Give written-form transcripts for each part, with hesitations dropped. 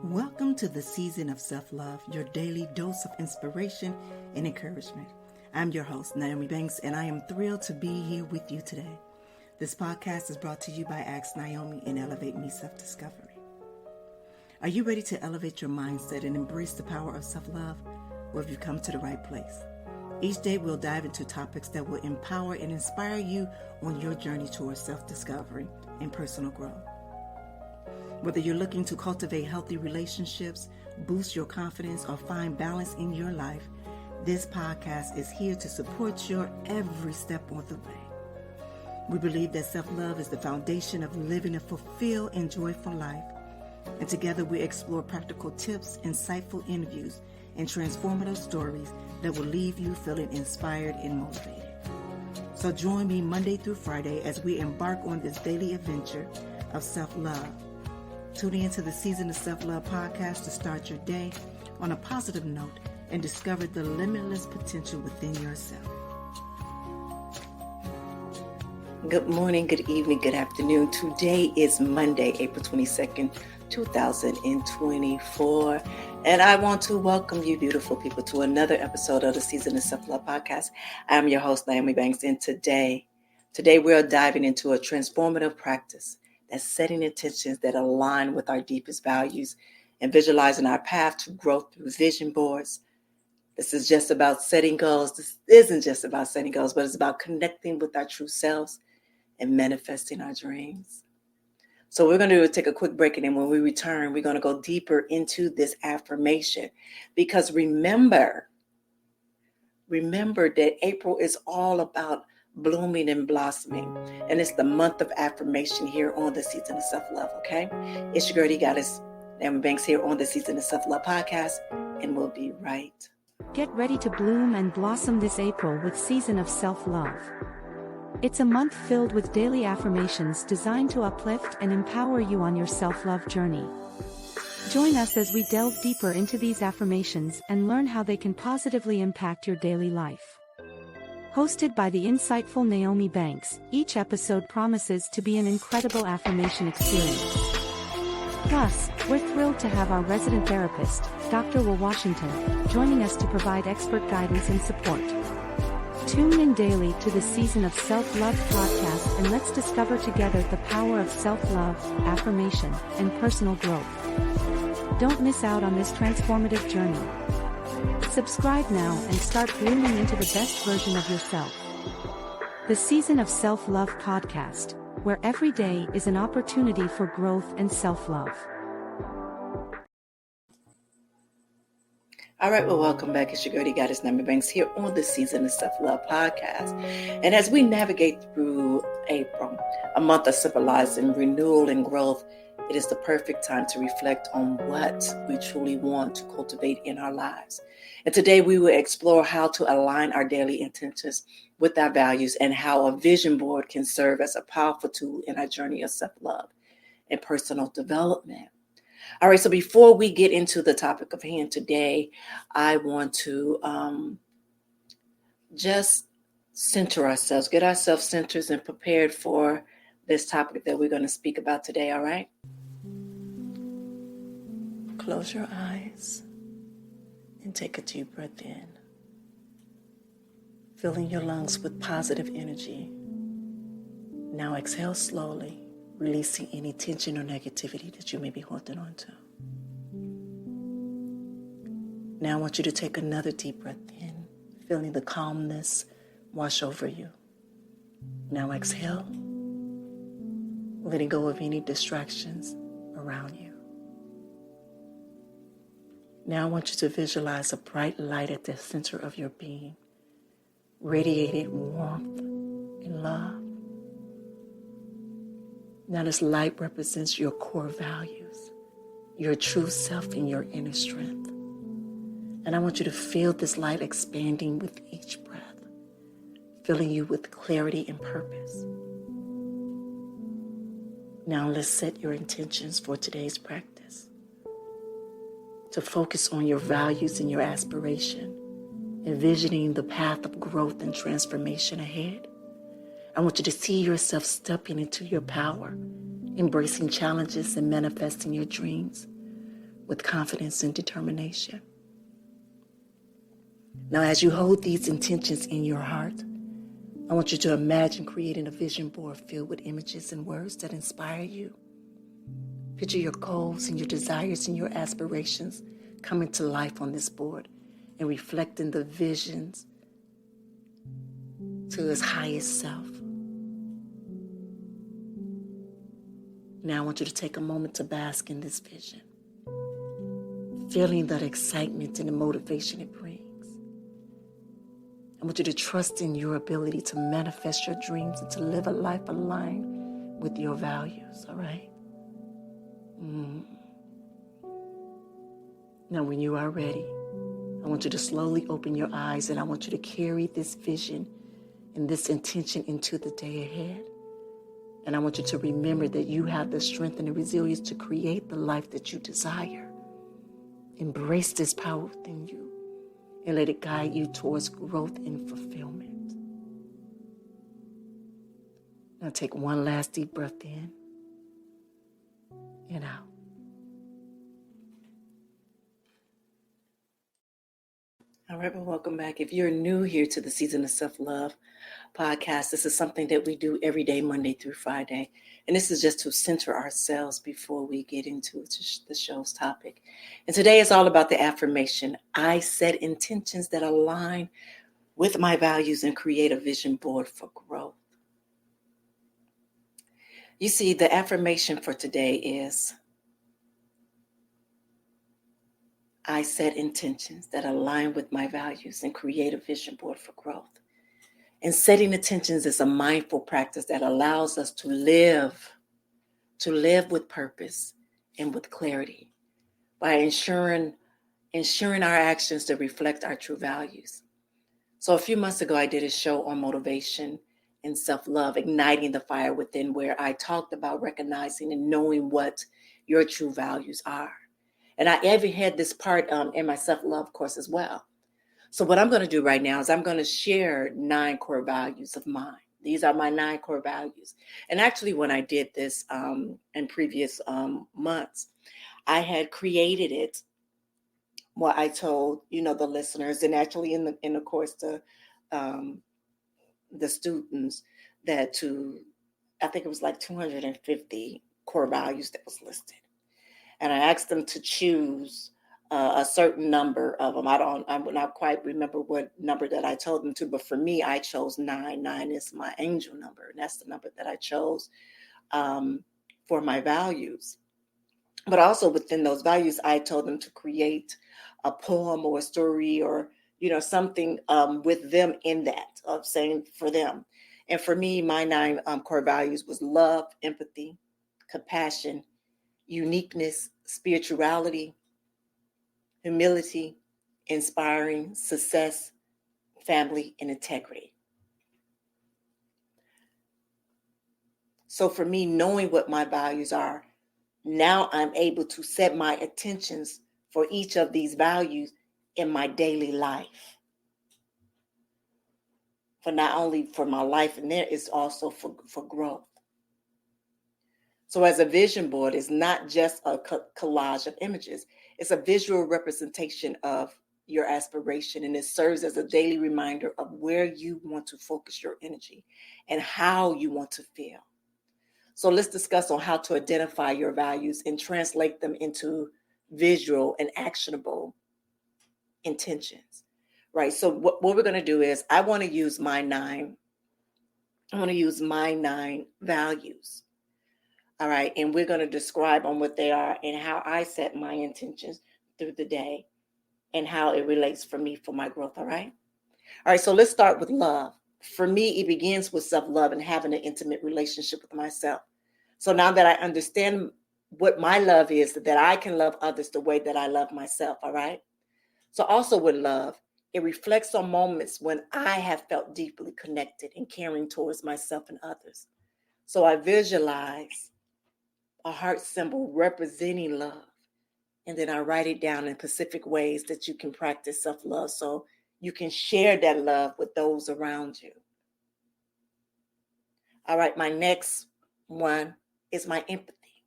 Welcome to the season of self-love, your daily dose of inspiration and encouragement. I'm your host, Nyomi, and I am thrilled to be here with you today. This podcast is brought to you by Ask Nyomi and Elevate Me Self-Discovery. Are you ready to elevate your mindset and embrace the power of self-love? Well, have you come to the right place? Each day we'll dive into topics that will empower and inspire you on your journey towards self-discovery and personal growth. Whether you're looking to cultivate healthy relationships, boost your confidence, or find balance in your life, this podcast is here to support your every step on the way. We believe that self-love is the foundation of living a fulfilled and joyful life. And together we explore practical tips, insightful interviews, and transformative stories that will leave you feeling inspired and motivated. So join me Monday through Friday as we embark on this daily adventure of self-love. Tune in to the Season of Self-Love podcast to start your day on a positive note and discover the limitless potential within yourself. Good morning, good evening, good afternoon. Today is Monday, April 22nd, 2024. And I want to welcome you, beautiful people, to another episode of the Season of Self-Love podcast. I'm your host, Nyomi Banks, and today we're diving into a transformative practice that's setting intentions that align with our deepest values and visualizing our path to growth through vision boards. This is just about setting goals. This isn't just about setting goals, but it's about connecting with our true selves and manifesting our dreams. So we're going to take a quick break, and then when we return, we're going to go deeper into this affirmation. Because remember that April is all about blooming and blossoming. And it's the month of affirmation here on the Season of Self-Love, okay? It's your girl, Goddess, Nyomi Banks, here on the Season of Self-Love podcast, and we'll be right. Get ready to bloom and blossom this April with Season of Self-Love. It's a month filled with daily affirmations designed to uplift and empower you on your self-love journey. Join us as we delve deeper into these affirmations and learn how they can positively impact your daily life. Hosted by the insightful Nyomi Banks, each episode promises to be an incredible affirmation experience. Plus, we're thrilled to have our resident therapist, Dr. Will Washington, joining us to provide expert guidance and support. Tune in daily to the Season of Self-Love podcast and let's discover together the power of self-love, affirmation, and personal growth. Don't miss out on this transformative journey. Subscribe now and start blooming into the best version of yourself. The Season of Self-Love podcast, where every day is an opportunity for growth and self-love. All right, well, welcome back. It's your girl, Goddess, Nyomi Banks, here on the Season of Self-Love podcast. And as we navigate through April, a month of symbolizing renewal and growth, it is the perfect time to reflect on what we truly want to cultivate in our lives. And today we will explore how to align our daily intentions with our values and how a vision board can serve as a powerful tool in our journey of self-love and personal development. All right, so before we get into the topic of hand today, I want to just center ourselves, get ourselves centered and prepared for this topic that we're going to speak about today, all right? Close your eyes and take a deep breath in, filling your lungs with positive energy. Now exhale slowly, releasing any tension or negativity that you may be holding on to. Now I want you to take another deep breath in, feeling the calmness wash over you. Now exhale, letting go of any distractions around you. Now I want you to visualize a bright light at the center of your being, radiating warmth and love. Now this light represents your core values, your true self and your inner strength. And I want you to feel this light expanding with each breath, filling you with clarity and purpose. Now let's set your intentions for today's practice. To focus on your values and your aspiration, envisioning the path of growth and transformation ahead. I want you to see yourself stepping into your power, embracing challenges and manifesting your dreams, with confidence and determination. Now, as you hold these intentions in your heart, I want you to imagine creating a vision board filled with images and words that inspire you. Picture your goals and your desires and your aspirations coming to life on this board and reflecting the visions to his highest self. Now I want you to take a moment to bask in this vision, feeling that excitement and the motivation it brings. I want you to trust in your ability to manifest your dreams and to live a life aligned with your values, all right? Now, when you are ready, I want you to slowly open your eyes and I want you to carry this vision and this intention into the day ahead. And I want you to remember that you have the strength and the resilience to create the life that you desire. Embrace this power within you and let it guide you towards growth and fulfillment. Now take one last deep breath in and out. All right, well, welcome back. If you're new here to the Season of Self-Love podcast, this is something that we do every day, Monday through Friday. And this is just to center ourselves before we get into the show's topic. And today is all about the affirmation. I set intentions that align with my values and create a vision board for growth. You see, the affirmation for today is, I set intentions that align with my values and create a vision board for growth. And setting intentions is a mindful practice that allows us to live with purpose and with clarity by ensuring our actions to reflect our true values. So a few months ago, I did a show on motivation and self-love, igniting the fire within, where I talked about recognizing and knowing what your true values are. And I even had this part in my self-love course as well. So what I'm going to do right now is I'm going to share 9 core values of mine. These are my 9 core values. And actually, when I did this in previous months, I had created it. Well, I told, the listeners, and actually in the course, the students, that I think it was like 250 core values that was listed. And I asked them to choose a certain number of them. I would not quite remember what number that I told them to, but for me, I chose 9. 9 is my angel number, and that's the number that I chose for my values. But also within those values, I told them to create a poem or a story or, something with them in that, of saying for them. And for me, my 9 core values was love, empathy, compassion, uniqueness, spirituality, humility, inspiring, success, family, and integrity. So for me, knowing what my values are, now I'm able to set my intentions for each of these values in my daily life. For not only for my life, and there is also for growth. So as a vision board, it's not just a collage of images. It's a visual representation of your aspiration, and it serves as a daily reminder of where you want to focus your energy and how you want to feel. So let's discuss on how to identify your values and translate them into visual and actionable intentions, right? So what we're going to do is I want to use my 9 values. All right. And we're going to describe on what they are and how I set my intentions through the day and how it relates for me for my growth. All right. All right. So let's start with love. For me, it begins with self-love and having an intimate relationship with myself. So now that I understand what my love is, that I can love others the way that I love myself. All right. So also with love, it reflects on moments when I have felt deeply connected and caring towards myself and others. So I visualize a heart symbol representing love. And then I write it down in specific ways that you can practice self-love so you can share that love with those around you. All right, my next one is my empathy.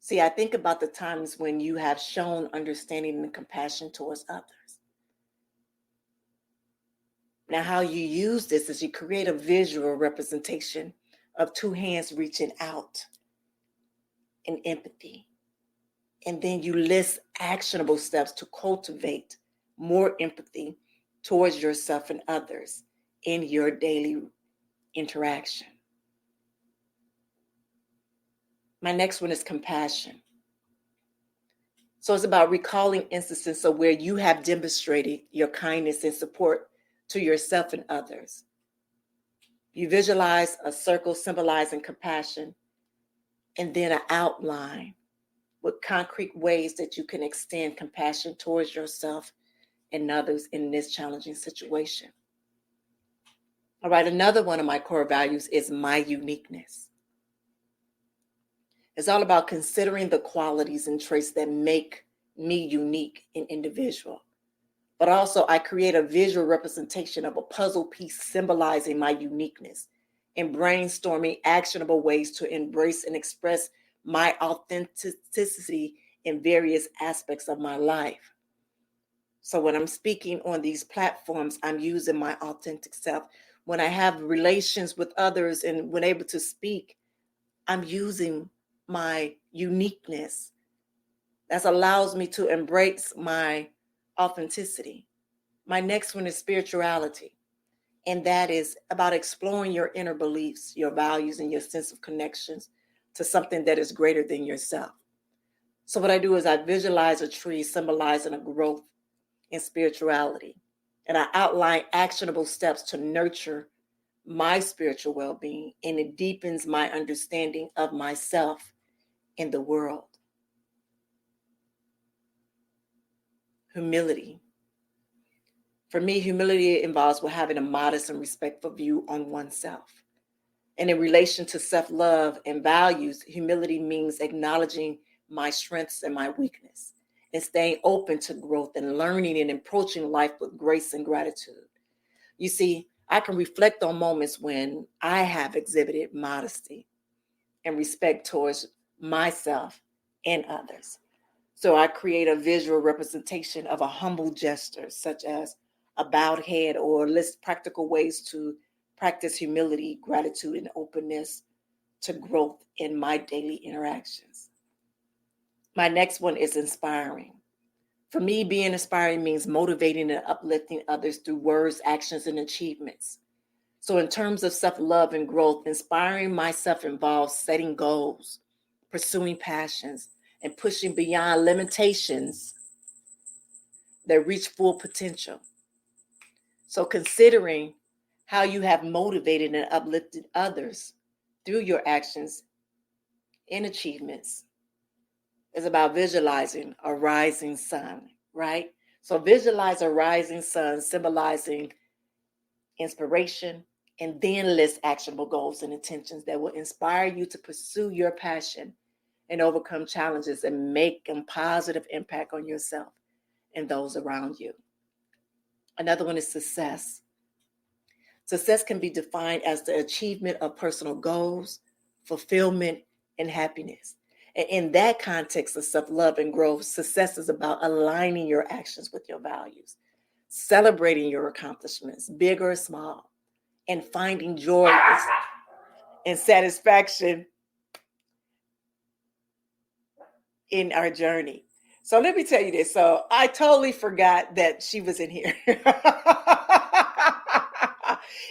See, I think about the times when you have shown understanding and compassion towards others. Now, how you use this is you create a visual representation of two hands reaching out in empathy. And then you list actionable steps to cultivate more empathy towards yourself and others in your daily interaction. My next one is compassion. So it's about recalling instances of where you have demonstrated your kindness and support to yourself and others. You visualize a circle symbolizing compassion and then an outline with concrete ways that you can extend compassion towards yourself and others in this challenging situation. All right, another one of my core values is my uniqueness. It's all about considering the qualities and traits that make me unique and individual. But also I create a visual representation of a puzzle piece symbolizing my uniqueness and brainstorming actionable ways to embrace and express my authenticity in various aspects of my life. So when I'm speaking on these platforms, I'm using my authentic self. When I have relations with others and when able to speak, I'm using my uniqueness. That allows me to embrace my authenticity. My next one is spirituality. And that is about exploring your inner beliefs, your values, and your sense of connections to something that is greater than yourself. So what I do is I visualize a tree symbolizing a growth in spirituality. And I outline actionable steps to nurture my spiritual well-being, and it deepens my understanding of myself in the world. Humility. For me, humility involves having a modest and respectful view on oneself. And in relation to self-love and values, humility means acknowledging my strengths and my weakness and staying open to growth and learning and approaching life with grace and gratitude. You see, I can reflect on moments when I have exhibited modesty and respect towards myself and others. So I create a visual representation of a humble gesture, such as a bowed head, or list practical ways to practice humility, gratitude, and openness to growth in my daily interactions. My next one is inspiring. For me, being inspiring means motivating and uplifting others through words, actions, and achievements. So in terms of self-love and growth, inspiring myself involves setting goals, pursuing passions, and pushing beyond limitations that reach full potential. So considering how you have motivated and uplifted others through your actions and achievements is about visualizing a rising sun, right? So visualize a rising sun symbolizing inspiration, and then list actionable goals and intentions that will inspire you to pursue your passion and overcome challenges and make a positive impact on yourself and those around you. Another one is success. Success can be defined as the achievement of personal goals, fulfillment, and happiness. And in that context of self-love and growth, success is about aligning your actions with your values, celebrating your accomplishments, big or small, and finding joy and satisfaction in our journey. So let me tell you this. So I totally forgot that she was in here.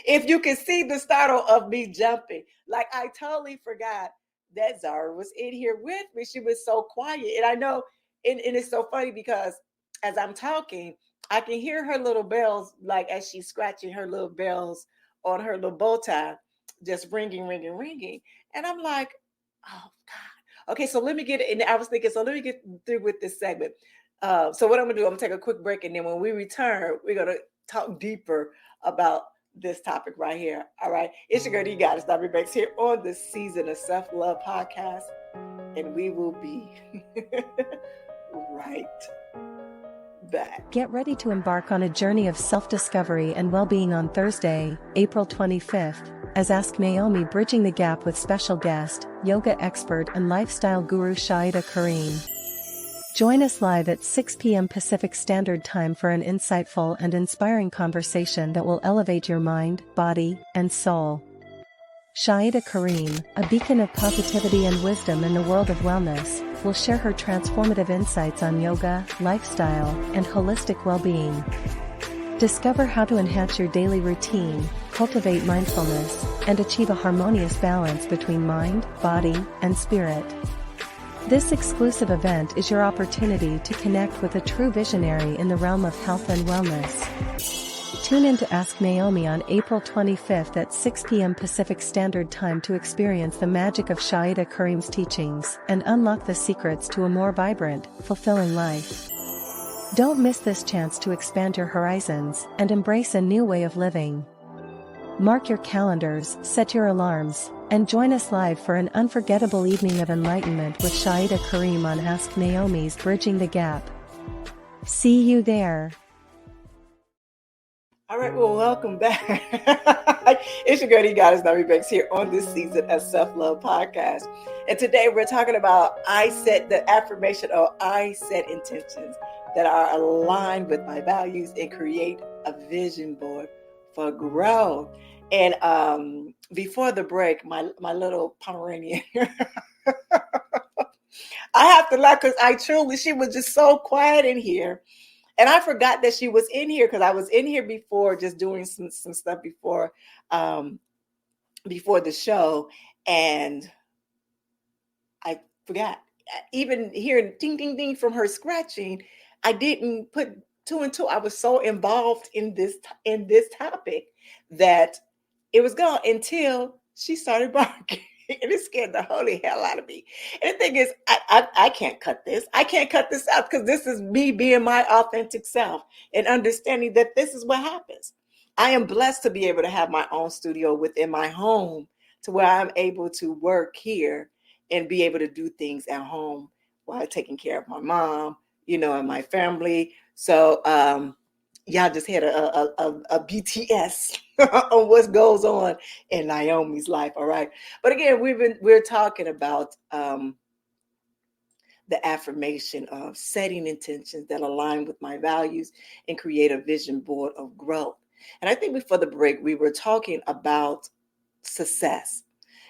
If you can see the startle of me jumping, like I totally forgot that Zara was in here with me. She was so quiet. And I know, and it's so funny because as I'm talking, I can hear her little bells, like as she's scratching her little bells on her little bow tie, just ringing, ringing, ringing. And I'm like, oh God. Okay, so let me get it. And I was thinking, so let me get through with this segment. So what I'm gonna do, I'm gonna take a quick break. And then when we return, we're gonna talk deeper about this topic right here. All right. It's your girl, D Goddess, Nyomi Banks, here on the Season of Self-Love podcast. And we will be right back. Get ready to embark on a journey of self-discovery and well-being on Thursday, April 25th, as Ask Nyomi, bridging the gap with special guest, yoga expert and lifestyle guru Shaida Kareem. Join us live at 6 p.m. Pacific Standard Time for an insightful and inspiring conversation that will elevate your mind, body, and soul. Shaida Kareem, a beacon of positivity and wisdom in the world of wellness, will share her transformative insights on yoga, lifestyle, and holistic well-being. Discover how to enhance your daily routine, cultivate mindfulness, and achieve a harmonious balance between mind, body, and spirit. This exclusive event is your opportunity to connect with a true visionary in the realm of health and wellness. Tune in to Ask Nyomi on April 25th at 6 p.m. Pacific Standard Time to experience the magic of Shaida Kareem's teachings and unlock the secrets to a more vibrant, fulfilling life. Don't miss this chance to expand your horizons and embrace a new way of living. Mark your calendars, set your alarms, and join us live for an unforgettable evening of enlightenment with Shaida Kareem on Ask Nyomi's Bridging the Gap. See you there. All right, well, welcome back. It's your girl, Nyomi&x, here on this season of Self-Love Podcast. And today we're talking about the affirmation of I set intentions that are aligned with my values and create a vision board for growth. And before the break, my little Pomeranian, I have to laugh because she was just so quiet in here. And I forgot that she was in here because I was in here before, just doing some stuff before the show. And I forgot. Even hearing ding, ding, ding from her scratching, I didn't put two and two. I was so involved in this topic that it was gone until she started barking. And it scared the holy hell out of me. And the thing is, I can't cut this. I can't cut this out because this is me being my authentic self and understanding that this is what happens. I am blessed to be able to have my own studio within my home to where I'm able to work here and be able to do things at home while taking care of my mom, and my family. So y'all just had a BTS on what goes on in Naomi's life. All right. But again, we're talking about the affirmation of setting intentions that align with my values and create a vision board of growth. And I think before the break, we were talking about success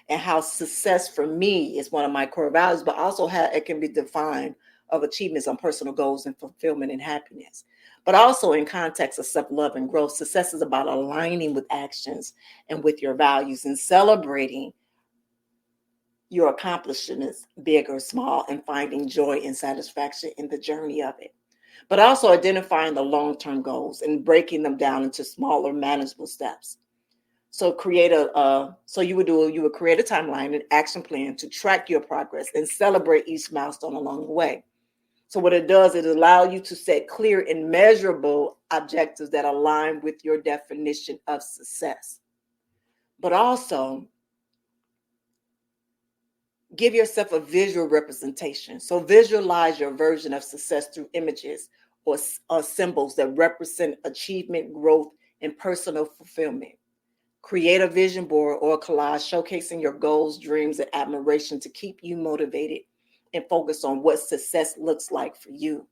and how success for me is one of my core values, but also how it can be defined of achievements on personal goals and fulfillment and happiness. But also in context of self-love and growth, success is about aligning with actions and with your values and celebrating your accomplishments, big or small, and finding joy and satisfaction in the journey of it. But also identifying the long-term goals and breaking them down into smaller, manageable steps. So you would create a timeline and action plan to track your progress and celebrate each milestone along the way. So what it does, it allows you to set clear and measurable objectives that align with your definition of success. But also give yourself a visual representation. So visualize your version of success through images or symbols that represent achievement, growth, and personal fulfillment. Create a vision board or a collage showcasing your goals, dreams, and admiration to keep you motivated and focus on what success looks like for you.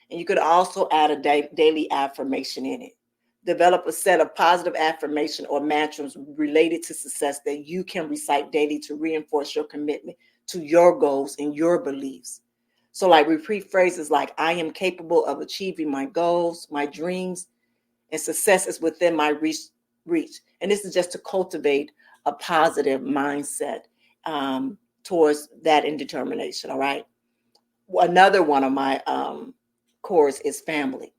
And you could also add a daily affirmation in it. Develop a set of positive affirmation or mantras related to success that you can recite daily to reinforce your commitment to your goals and your beliefs. So repeat phrases like, I am capable of achieving my goals, my dreams, and success is within my reach. And this is just to cultivate a positive mindset towards that indetermination. All right. Another one of my cores is family.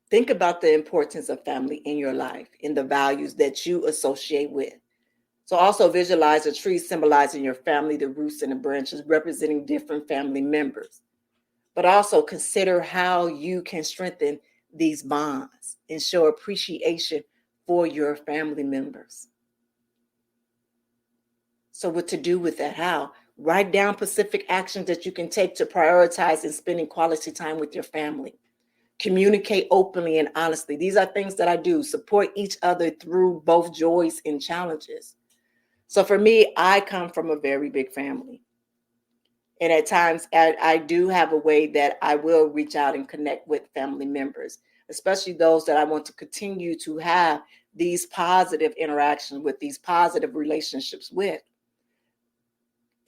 Think about the importance of family in your life, in the values that you associate with. So also visualize a tree symbolizing your family, the roots and the branches representing different family members. But also consider how you can strengthen these bonds and show appreciation for your family members. So what to do with that? How? Write down specific actions that you can take to prioritize and spending quality time with your family. communicate openly and honestly. These are things that I do, support each other through both joys and challenges. So for me, I come from a very big family. And at times I do have a way that I will reach out and connect with family members, especially those that I want to continue to have these positive interactions with, these positive relationships with.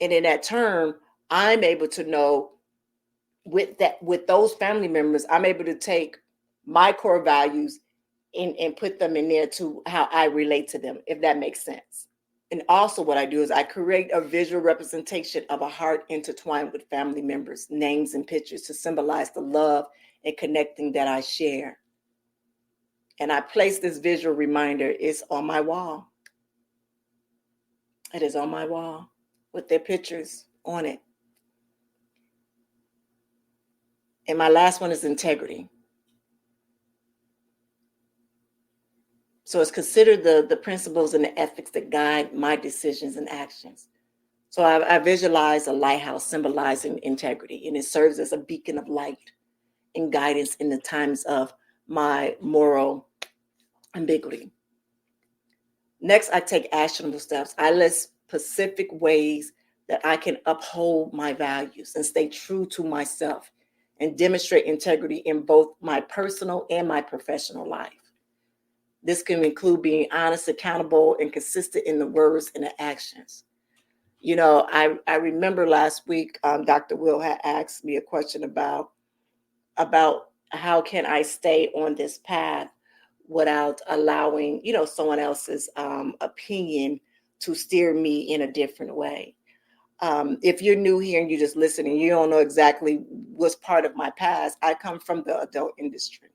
And in that term, I'm able to know with those family members, I'm able to take my core values and put them in there to how I relate to them, if that makes sense. And also what I do is I create a visual representation of a heart intertwined with family members, names and pictures to symbolize the love and connecting that I share. And I place this visual reminder, it's on my wall. It is on my wall with their pictures on it. And my last one is integrity. So it's considered the principles and the ethics that guide my decisions and actions. So I visualize a lighthouse symbolizing integrity, and it serves as a beacon of light and guidance in the times of my moral ambiguity. Next, I take actionable steps. I list specific ways that I can uphold my values and stay true to myself and demonstrate integrity in both my personal and my professional life. This can include being honest, accountable, and consistent in the words and the actions. You know, I remember last week, Dr. Will had asked me a question about how can I stay on this path without allowing, someone else's opinion to steer me in a different way. If you're new here and you're just listening, you don't know exactly what's part of my past. I come from the adult industry.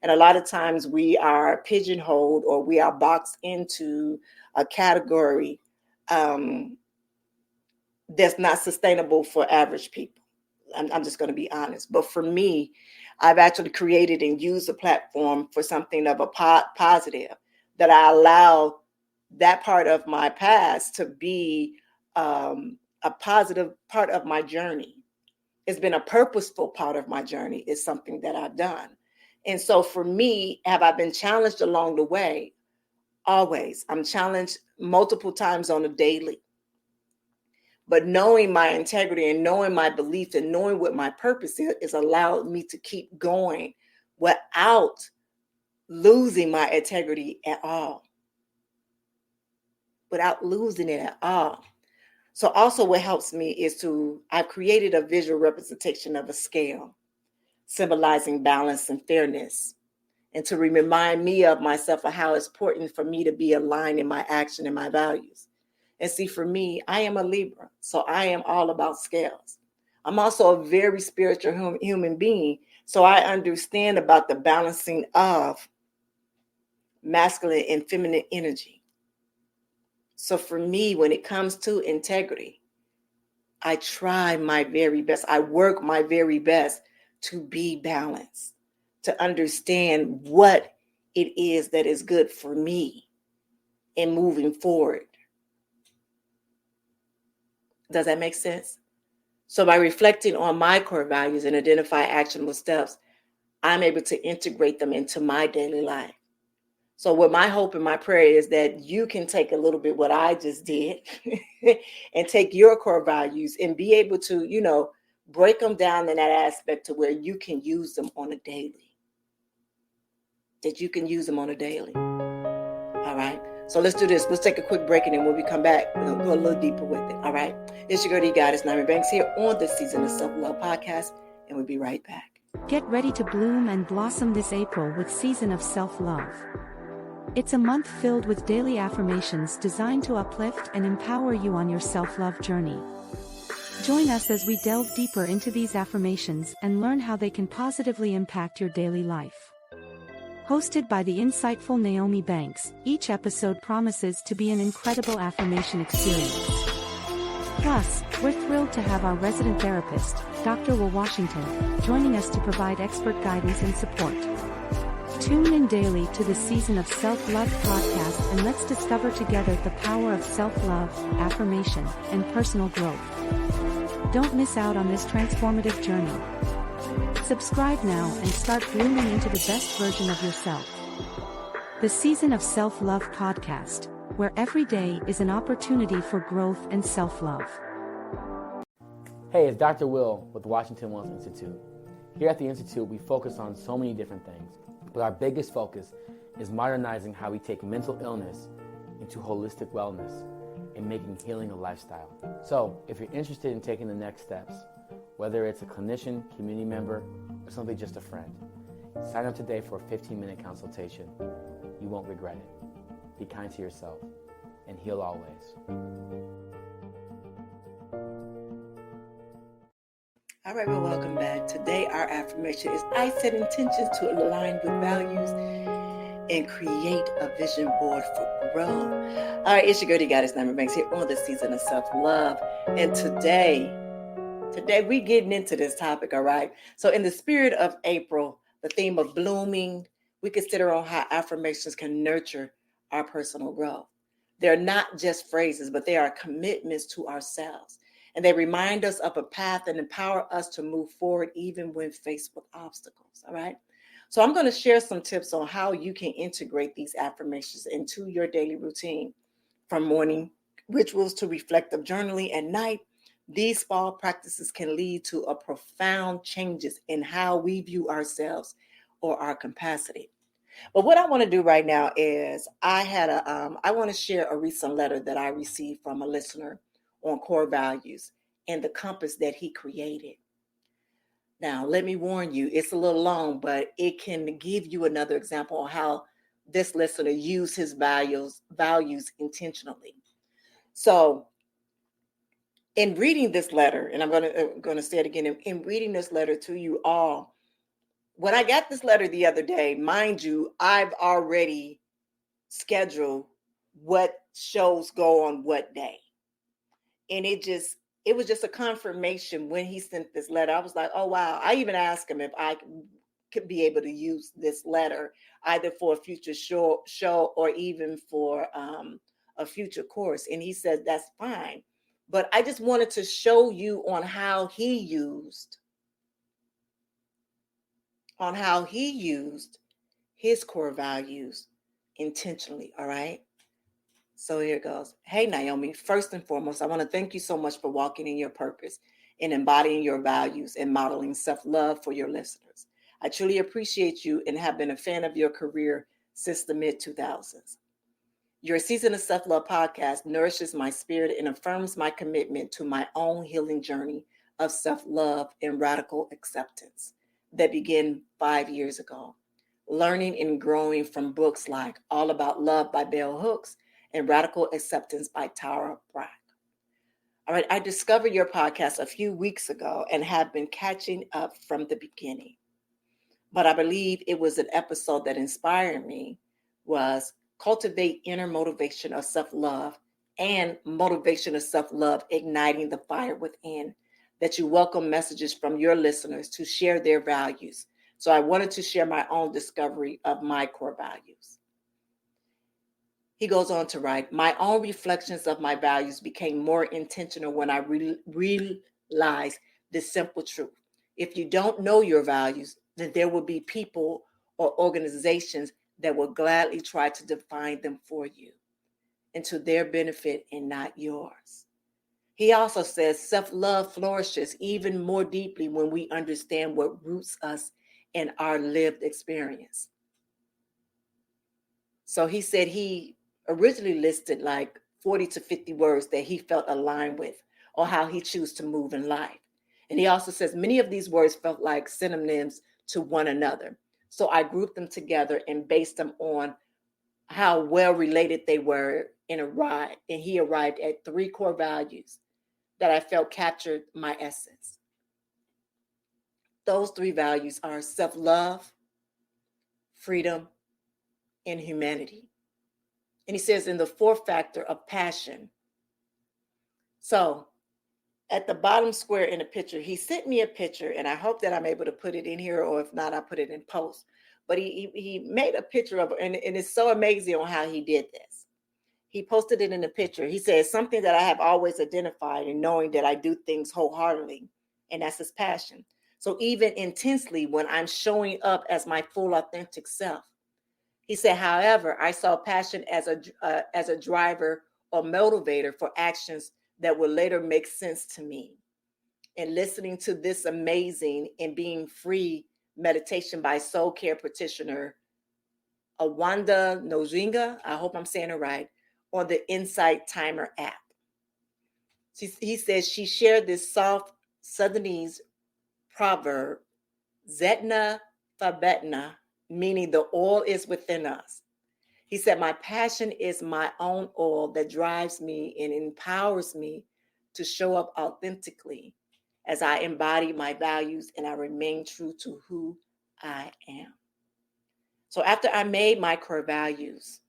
And a lot of times we are pigeonholed or we are boxed into a category that's not sustainable for average people. I'm just going to be honest. But for me, I've actually created and used a platform for something of a positive, that I allow that part of my past to be a positive part of my journey. It's been a purposeful part of my journey. It's something that I've done. And so for me, have I been challenged along the way? Always. I'm challenged multiple times on a daily. But knowing my integrity and knowing my beliefs and knowing what my purpose is allowed me to keep going without losing my integrity at all. Without losing it at all. So also what helps me is I've created a visual representation of a scale, symbolizing balance and fairness, and to remind me of myself of how it's important for me to be aligned in my action and my values. And see, for me, I am a Libra, so I am all about scales. I'm also a very spiritual human being, so I understand about the balancing of masculine and feminine energy. So for me, when it comes to integrity, I try my very best. I work my very best to be balanced, to understand what it is that is good for me in moving forward. Does that make sense? So by reflecting on my core values and identify actionable steps, I'm able to integrate them into my daily life. So what my hope and my prayer is that you can take a little bit what I just did and take your core values and be able to, break them down in that aspect to where you can use them on a daily. That you can use them on a daily. All right. So let's do this. Let's take a quick break, and then when we come back, we're going to go a little deeper with it. All right. It's your girl, the goddess, Nyomi here on this season of Self-Love Podcast, and we'll be right back. Get ready to bloom and blossom this April with Season of Self-Love. It's a month filled with daily affirmations designed to uplift and empower you on your self-love journey. Join us as we delve deeper into these affirmations and learn how they can positively impact your daily life. Hosted by the insightful Nyomi, each episode promises to be an incredible affirmation experience. Plus, we're thrilled to have our resident therapist, Dr. Will Washington, joining us to provide expert guidance and support. Tune in daily to the Season of Self-Love podcast, and let's discover together the power of self-love, affirmation, and personal growth. Don't miss out on this transformative journey. Subscribe now and start blooming into the best version of yourself. The Season of Self-Love podcast, where every day is an opportunity for growth and self-love. Hey, it's Dr. Will with the Washington Wellness Institute. Here at the Institute, we focus on so many different things, but our biggest focus is modernizing how we take mental illness into holistic wellness and making healing a lifestyle. So, if you're interested in taking the next steps, whether it's a clinician, community member, or simply just a friend, sign up today for a 15-minute consultation. You won't regret it. Be kind to yourself and heal always. All right, well, welcome back. Today, our affirmation is I set intentions to align with values and create a vision board for growth. All right, it's your girl, Goddess Nyomi Banks here on the Season of Self-Love. And today we getting into this topic, all right? So in the spirit of April, the theme of blooming, we consider on how affirmations can nurture our personal growth. They're not just phrases, but they are commitments to ourselves. And they remind us of a path and empower us to move forward even when faced with obstacles, all right? So I'm going to share some tips on how you can integrate these affirmations into your daily routine. From morning rituals to reflective journaling at night, these small practices can lead to a profound changes in how we view ourselves or our capacity. But what I want to do right now is I want to share a recent letter that I received from a listener on core values and the compass that he created. Now, let me warn you, it's a little long, but it can give you another example of how this listener used his values intentionally. So, in reading this letter, and I'm going to say it again, in reading this letter to you all, when I got this letter the other day, mind you, I've already scheduled what shows go on what day. And it was just a confirmation when he sent this letter. I was like, oh, wow. I even asked him if I could be able to use this letter either for a future show or even for a future course. And he said, that's fine. But I just wanted to show you on how he used his core values intentionally. All right. So here it goes. Hey, Nyomi, first and foremost, I want to thank you so much for walking in your purpose and embodying your values and modeling self-love for your listeners. I truly appreciate you and have been a fan of your career since the mid-2000s. Your Season of Self-Love podcast nourishes my spirit and affirms my commitment to my own healing journey of self-love and radical acceptance that began 5 years ago. Learning and growing from books like All About Love by Bell Hooks and Radical Acceptance by Tara Brach. All right, I discovered your podcast a few weeks ago and have been catching up from the beginning. But I believe it was an episode that inspired me was Cultivate Inner Motivation of Self-Love and Motivation of Self-Love, Igniting the Fire Within, that you welcome messages from your listeners to share their values. So I wanted to share my own discovery of my core values. He goes on to write, my own reflections of my values became more intentional when I realized this simple truth. If you don't know your values, then there will be people or organizations that will gladly try to define them for you and to their benefit and not yours. He also says self-love flourishes even more deeply when we understand what roots us in our lived experience. So he said he originally listed like 40 to 50 words that he felt aligned with or how he chose to move in life. And he also says many of these words felt like synonyms to one another. So I grouped them together and based them on how well related they were and he arrived at 3 core values that I felt captured my essence. Those 3 values are self-love, freedom, and humanity. And he says in the 4th factor of passion. So at the bottom square in the picture, he sent me a picture, and I hope that I'm able to put it in here, or if not, I'll put it in post. But he made a picture of it, and it's so amazing on how he did this. He posted it in the picture. He says, something that I have always identified in knowing that I do things wholeheartedly, and that's his passion. So even intensely when I'm showing up as my full authentic self. He said, however, I saw passion as a driver or motivator for actions that would later make sense to me. And listening to this amazing and being free meditation by soul care practitioner Awanda Nozinga, I hope I'm saying it right, on the Insight Timer app. He says she shared this soft Southernese proverb, Zetna Fabetna, meaning the oil is within us. He said, my passion is my own oil that drives me and empowers me to show up authentically as I embody my values and I remain true to who I am. So after I made my core values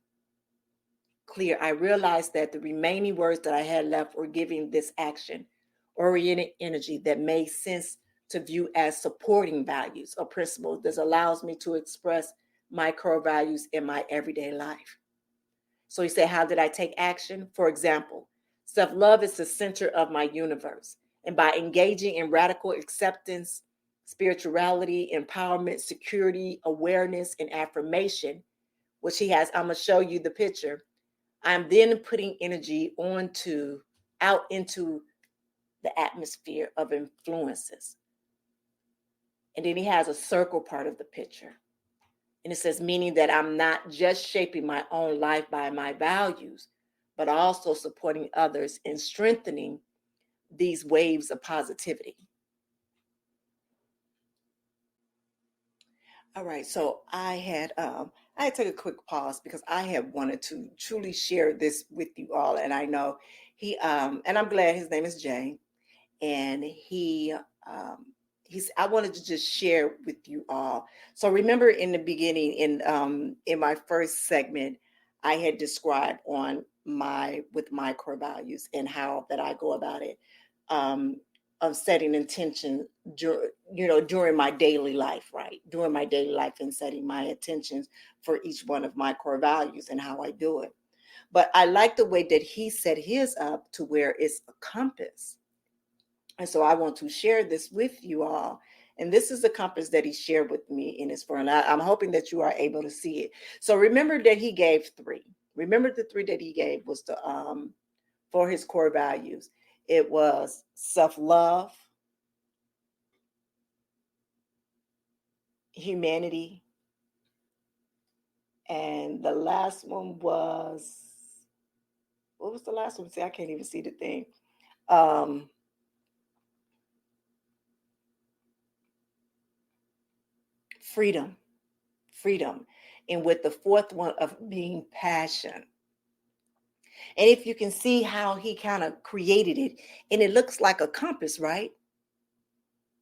clear, I realized that the remaining words that I had left were giving this action oriented energy that made sense to view as supporting values or principles that allows me to express my core values in my everyday life. So he said, how did I take action? For example, self-love is the center of my universe. And by engaging in radical acceptance, spirituality, empowerment, security, awareness, and affirmation, which he has, I'm going to show you the picture. I'm then putting energy out into the atmosphere of influences. And then he has a circle part of the picture. And it says, meaning that I'm not just shaping my own life by my values, but also supporting others and strengthening these waves of positivity. All right, so I took a quick pause because I had wanted to truly share this with you all, and I know and I'm glad his name is Jay, and I wanted to just share with you all. So remember in the beginning, in my first segment, I had described with my core values and how that I go about it, of setting intention, during my daily life, right? During my daily life and setting my intentions for each one of my core values and how I do it. But I like the way that he set his up to where it's a compass. And so I want to share this with you all. And this is the compass that he shared with me in his phone. I'm hoping that you are able to see it. So remember that he gave 3. Remember the 3 that he gave was for his core values. It was self-love, humanity, and the last one was, what was the last one? See, I can't even see the thing. Freedom. And with the 4th one of being passion. And if you can see how he kind of created it, and it looks like a compass, right?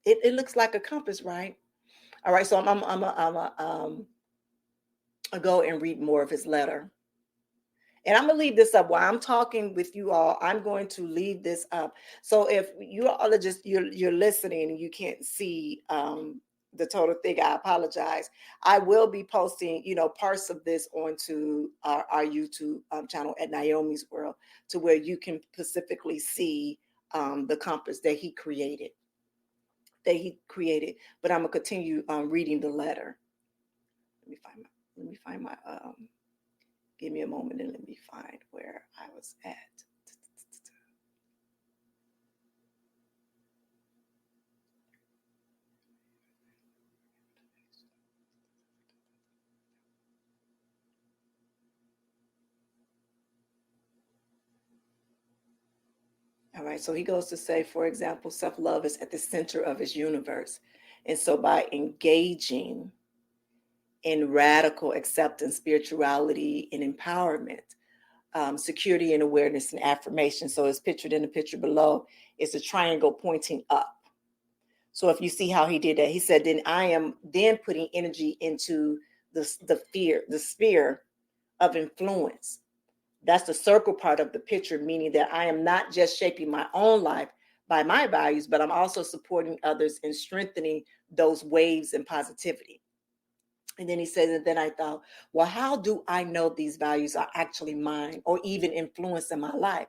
It looks like a compass, right? All right, so I'll go and read more of his letter. And I'm going to leave this up while I'm talking with you all. I'm going to leave this up. So if you all are you're listening and you can't see the total thing, I apologize. I will be posting, parts of this onto our YouTube channel at Nyomi's World, to where you can specifically see the compass that he created. But I'm gonna continue reading the letter. Let me find my give me a moment and let me find where I was at. All right, so he goes to say, for example, self-love is at the center of his universe. And so by engaging in radical acceptance, spirituality, and empowerment, security and awareness and affirmation. So it's pictured in the picture below. It's a triangle pointing up. So if you see how he did that, he said, then I am then putting energy into the sphere of influence. That's the circle part of the picture, meaning that I am not just shaping my own life by my values, but I'm also supporting others and strengthening those waves and positivity. And then he says, and then I thought, well, how do I know these values are actually mine or even influencing my life?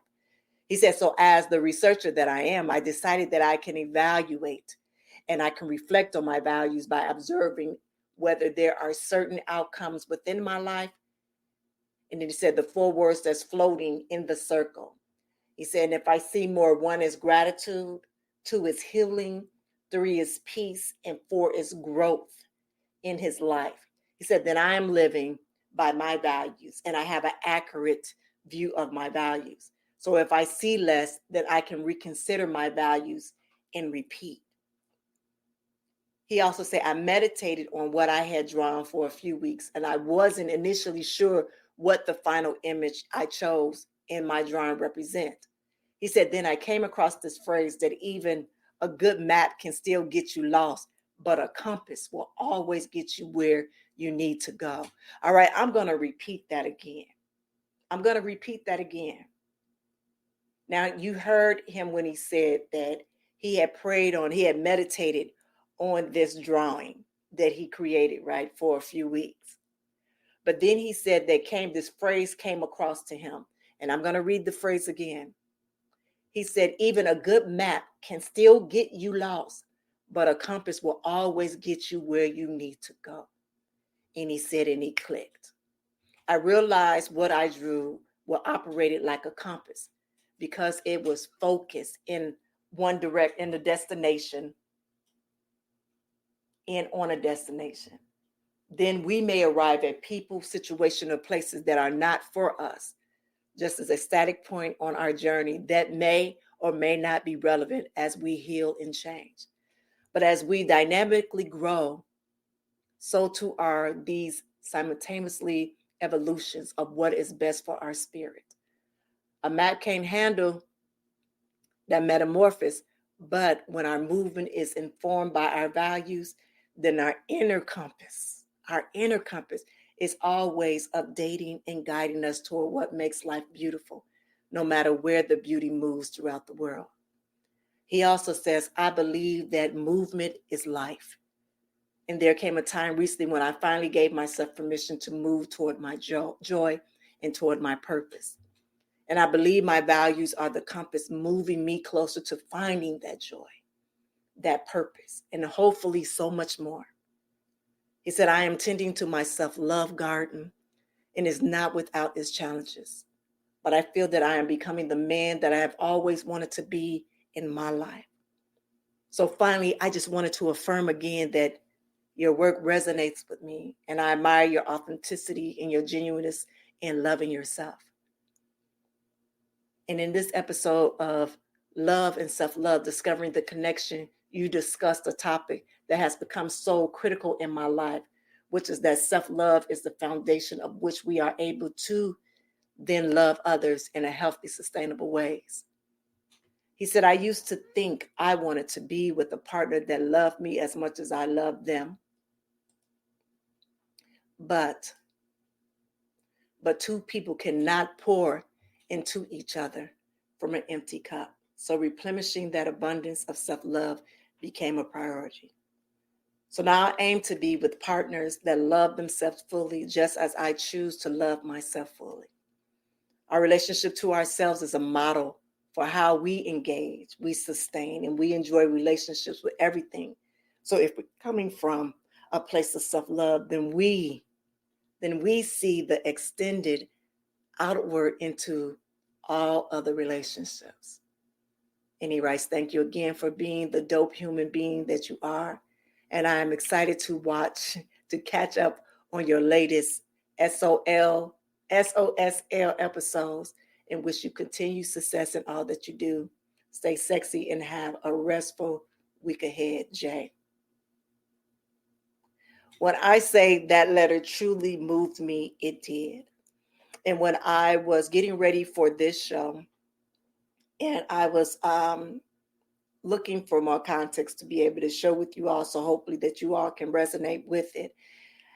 He said, so as the researcher that I am, I decided that I can evaluate and I can reflect on my values by observing whether there are certain outcomes within my life. And then he said the 4 words that's floating in the circle. He said, and if I see more, 1 is gratitude, 2 is healing, 3 is peace, and 4 is growth in his life. He said, then I am living by my values and I have an accurate view of my values. So if I see less, then I can reconsider my values and repeat. He also said, I meditated on what I had drawn for a few weeks, and I wasn't initially sure what the final image I chose in my drawing represent. He said, then I came across this phrase that even a good map can still get you lost, but a compass will always get you where you need to go. All right, I'm going to repeat that again. Now, you heard him when he said that he had meditated on this drawing that he created, right, for a few weeks. But then he said this phrase came across to him. And I'm going to read the phrase again. He said, even a good map can still get you lost, but a compass will always get you where you need to go. And he said, and he clicked. I realized what I drew operated like a compass because it was focused in the destination and on a destination. Then we may arrive at people, situations, or places that are not for us, just as a static point on our journey that may or may not be relevant as we heal and change. But as we dynamically grow, so too are these simultaneously evolutions of what is best for our spirit. A map can't handle that metamorphosis, but when our movement is informed by our values, then our inner compass is always updating and guiding us toward what makes life beautiful, no matter where the beauty moves throughout the world. He also says, I believe that movement is life. And there came a time recently when I finally gave myself permission to move toward my joy and toward my purpose. And I believe my values are the compass moving me closer to finding that joy, that purpose, and hopefully so much more. He said, I am tending to my self-love garden, and it's not without its challenges. But I feel that I am becoming the man that I have always wanted to be in my life. So finally, I just wanted to affirm again that your work resonates with me, and I admire your authenticity and your genuineness in loving yourself. And in this episode of Love and Self-Love, Discovering the Connection, you discussed a topic that has become so critical in my life, which is that self-love is the foundation of which we are able to then love others in a healthy, sustainable ways. He said, I used to think I wanted to be with a partner that loved me as much as I loved them. But two people cannot pour into each other from an empty cup. So replenishing that abundance of self-love became a priority. So now I aim to be with partners that love themselves fully, just as I choose to love myself fully. Our relationship to ourselves is a model for how we engage, we sustain, and we enjoy relationships with everything. So if we're coming from a place of self-love, then we see the extended outward into all other relationships. And he writes, thank you again for being the dope human being that you are. And I am excited to catch up on your latest SOSL episodes, and wish you continued success in all that you do. Stay sexy and have a restful week ahead, Jay. When I say that letter truly moved me, it did. And when I was getting ready for this show, and I was looking for more context to be able to share with you all, so hopefully that you all can resonate with it.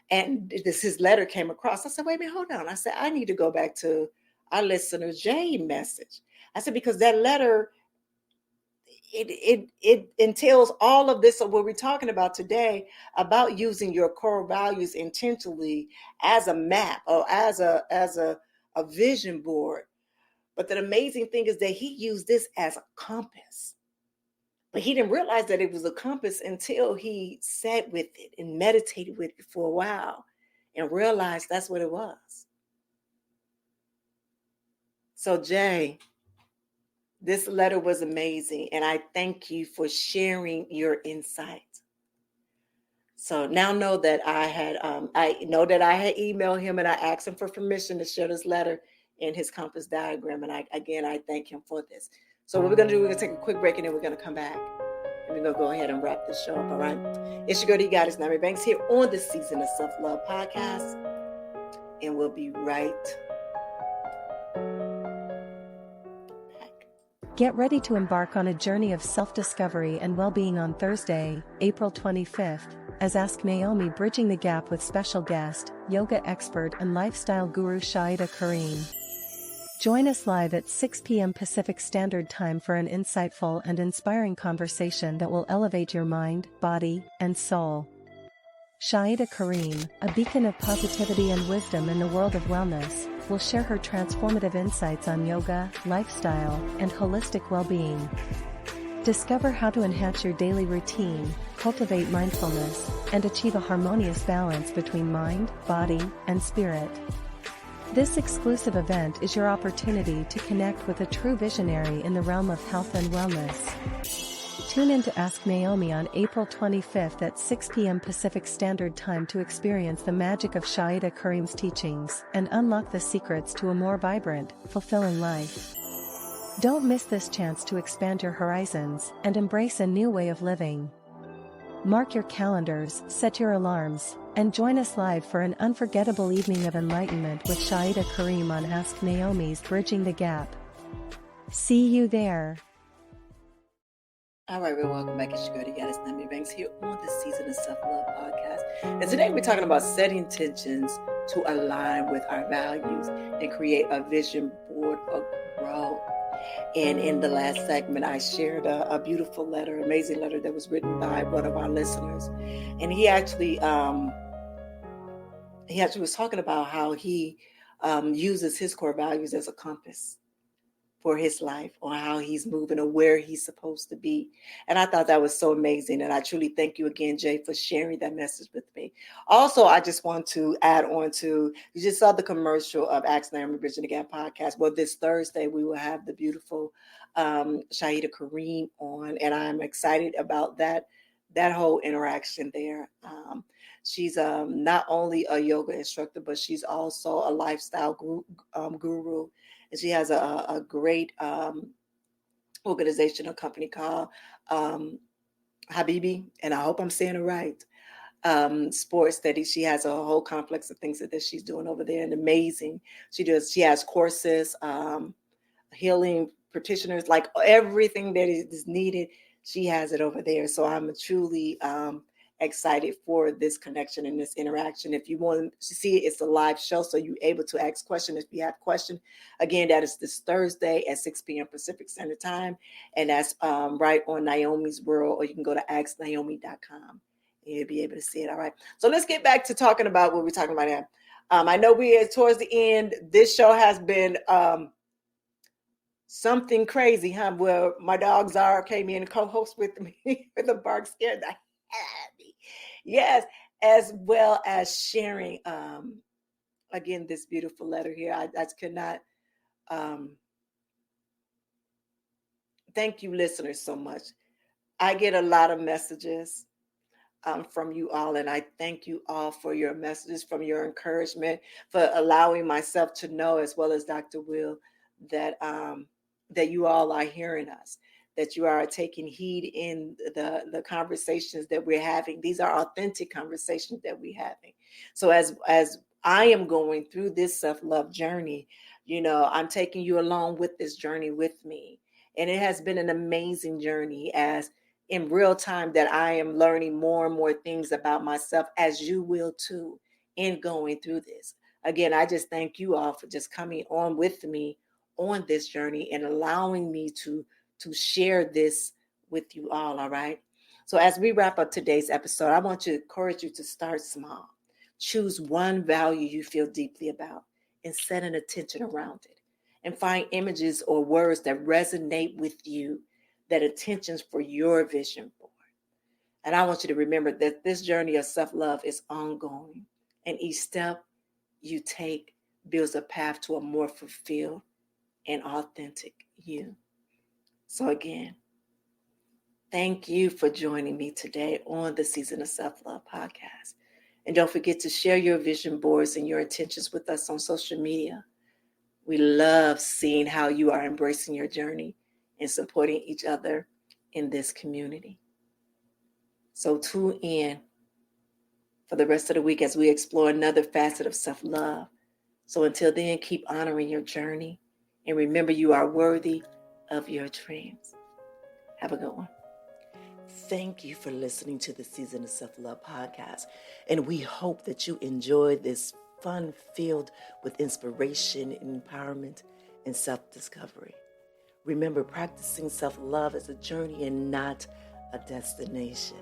And his letter came across. I said, wait a minute, hold on. I said, I need to go back to our listener Jay message. I said, because that letter, it entails all of this of what we're talking about today, about using your core values intentionally as a map or as a vision board. But the amazing thing is that he used this as a compass. But he didn't realize that it was a compass until he sat with it and meditated with it for a while and realized that's what it was. So, Jay, this letter was amazing, and I thank you for sharing your insight. So now know that I had emailed him and I asked him for permission to share this letter in his compass diagram. And I thank him for this. So what we're going to do, we're going to take a quick break and then we're going to come back. And we're going to go ahead and wrap this show up, all right? It's your girl, the goddess, Nyomi Banks, here on the Season of Self-Love podcast. And we'll be right back. Get ready to embark on a journey of self-discovery and well-being on Thursday, April 25th, as Ask Nyomi Bridging the Gap with special guest, yoga expert and lifestyle guru Shaida Kareem. Join us live at 6 p.m. Pacific Standard Time for an insightful and inspiring conversation that will elevate your mind, body, and soul. Shaida Kareem, a beacon of positivity and wisdom in the world of wellness, will share her transformative insights on yoga, lifestyle, and holistic well-being. Discover how to enhance your daily routine, cultivate mindfulness, and achieve a harmonious balance between mind, body, and spirit. This exclusive event is your opportunity to connect with a true visionary in the realm of health and wellness. Tune in to Ask Nyomi on April 25th at 6 p.m. Pacific Standard Time to experience the magic of Shaida Kareem's teachings and unlock the secrets to a more vibrant, fulfilling life. Don't miss this chance to expand your horizons and embrace a new way of living. Mark your calendars, set your alarms, and join us live for an unforgettable evening of enlightenment with Shaida Kareem on Ask Nyomi's Bridging the Gap. See you there. All right, well, welcome back. It's your girl, the goddess, Nyomi Banks, here on the Season of Self-Love podcast. And today we're talking about setting intentions to align with our values and create a vision board of growth. And in the last segment, I shared a beautiful letter, amazing letter that was written by one of our listeners. And he actually was talking about how he uses his core values as a compass for his life, or how he's moving, or where he's supposed to be. And I thought that was so amazing. And I truly thank you again, Jay, for sharing that message with me. Also, I just want to add on to, you just saw the commercial of Ask Nyomi Bridging the Gap podcast. Well, this Thursday, we will have the beautiful Shaida Kareem on, and I'm excited about that whole interaction there. She's not only a yoga instructor, but she's also a lifestyle guru. And she has a great organization, a company called Habibi, and I hope I'm saying it right. Sports that she has a whole complex of things that she's doing over there, and amazing. She has courses, healing practitioners, like everything that is needed. She has it over there. So I'm truly excited for this connection and this interaction. If you want to see it, it's a live show, so you're able to ask questions if you have questions. Again, that is this Thursday at 6 p.m. Pacific Standard Time, and that's right on Nyomi's World, or you can go to asknaomi.com and you'll be able to see it. All right, so let's get back to talking about what we're talking about now. I know we are towards the end. This show has been something crazy, huh? Well, my dog Zara came in and co-host with me with a bark scared the hell out of me. Yes, as well as sharing again this beautiful letter here. I could not thank you, listeners, so much. I get a lot of messages from you all, and I thank you all for your messages, from your encouragement, for allowing myself to know, as well as Dr. Will, that that you all are hearing us, that you are taking heed in the conversations that we're having. These are authentic conversations that we're having. So as I am going through this self-love journey, I'm taking you along with this journey with me. And it has been an amazing journey, as in real time that I am learning more and more things about myself, as you will too, in going through this. Again, I just thank you all for just coming on with me on this journey and allowing me to share this with you all right? So as we wrap up today's episode, I want to encourage you to start small. Choose one value you feel deeply about and set an attention around it. And find images or words that resonate with you that intentions for your vision board. And I want you to remember that this journey of self-love is ongoing, and each step you take builds a path to a more fulfilled and authentic you. So again, thank you for joining me today on the Season of Self-Love podcast. And don't forget to share your vision boards and your intentions with us on social media. We love seeing how you are embracing your journey and supporting each other in this community. So tune in for the rest of the week as we explore another facet of self-love. So until then, keep honoring your journey and remember you are worthy of your dreams. Have a good one. Thank you for listening to the Season of Self-Love podcast. And we hope that you enjoyed this fun filled with inspiration, empowerment, and self-discovery. Remember, practicing self-love is a journey and not a destination.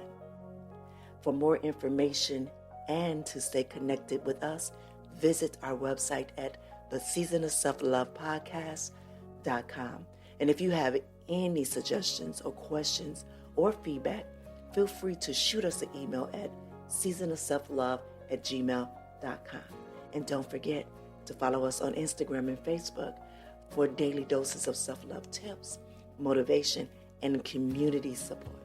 For more information and to stay connected with us, visit our website at theseasonofselflovepodcast.com. And if you have any suggestions or questions or feedback, feel free to shoot us an email at seasonofselflove@gmail.com. And don't forget to follow us on Instagram and Facebook for daily doses of self-love tips, motivation, and community support.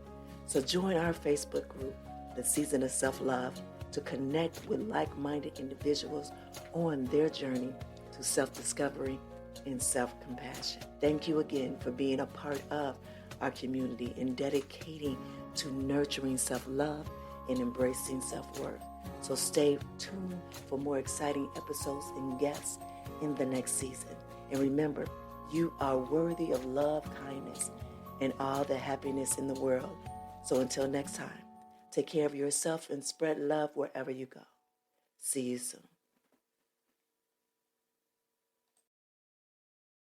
So join our Facebook group, The Season of Self-Love, to connect with like-minded individuals on their journey to self-discovery and self-compassion. Thank you again for being a part of our community and dedicating to nurturing self-love and embracing self-worth. So stay tuned for more exciting episodes and guests in the next season. And remember, you are worthy of love, kindness, and all the happiness in the world. So until next time, take care of yourself and spread love wherever you go. See you soon.